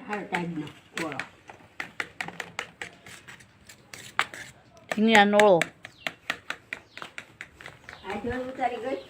હર ટાઈપનો ગોળો ઠીંગણા નોળો આ જો ઉતારી ગઈ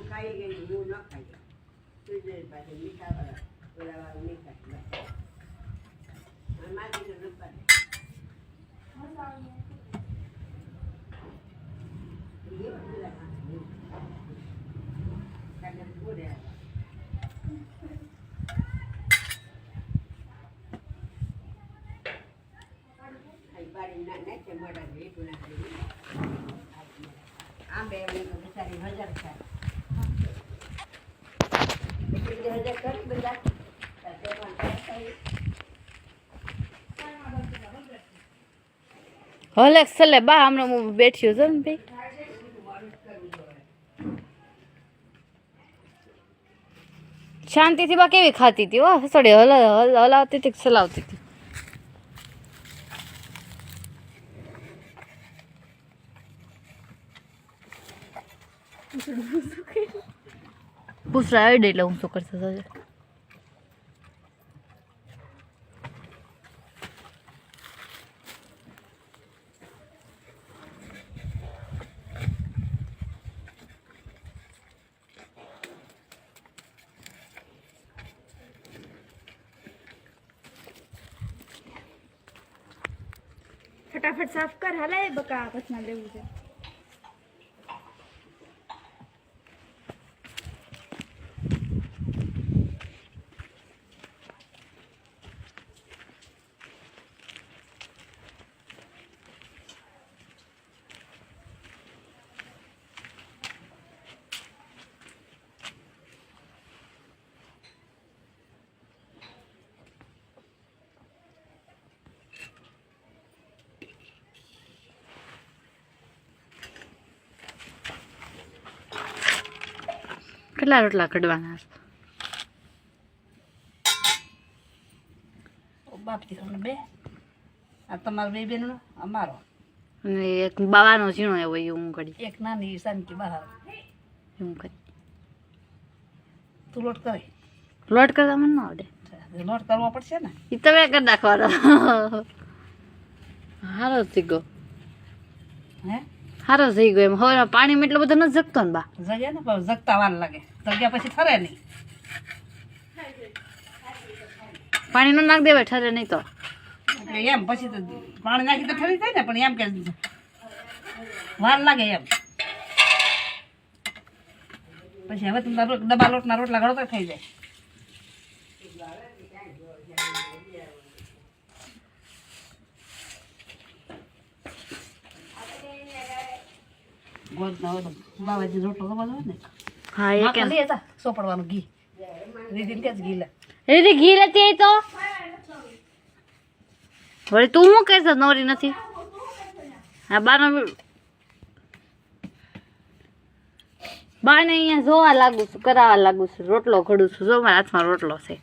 ખાઈ ગઈ હું ન ખાઈ પાસે મીઠા વાળા ઓલા વાળું નહીં ખાતી માટી તો રમવા આમ બે બિચારી હજાર થાય હલે સલે બા હમણાં હું બેઠી છું ને ભાઈ શાંતિથી બા કેવી ખાતી હતી હો હસડે હલાવતી હતી ચલાવતી હતી પૂછરા આવી એટલે હું શું કરતો હતો फटाफट साफ कर हला बका आपस में लेવું છે કેટલા રોટલા કઢવાના બાપથી બે આ તમારો બે બેનનો અમારો અને એક બાવાનો ઝીણો એવો હું કરી એક નાની સાનકી બહાર હું કરી તું લોટ કરે લોટ કરતા મને ન આવડે લોટ કરવો પડશે ને એ તમે કરી નાખવાનો હારો થઈ ગયો હે હારો થઈ ગયો એમ હવે પાણીમાં એટલો બધો નથી જગતો ને બા જગ્યા ને પણ જગતા વાર લાગે જગ્યા પછી ઠરે નહીં પાણી નો નાખ દેવાય ઠરે નહીં તો એટલે એમ પછી તો પાણી નાખી તો ઠરી જાય ને પણ એમ કે વાર લાગે એમ પછી હવે તમે ડબ્બા લોટના રોટલા ઘડો તો થઈ જાય બાવાજી રોટલો તો બધો ને હા એ કેમ સોપડવાનું ઘી રીધી કે ઘી લે રીધી ઘી લેતી તો વળી તું શું કહેશ નવરી નથી હા બાનો બાને અહીંયા જોવા લાગુ છું કરાવવા લાગુ છું રોટલો ઘડું છું જો મારા હાથમાં રોટલો છે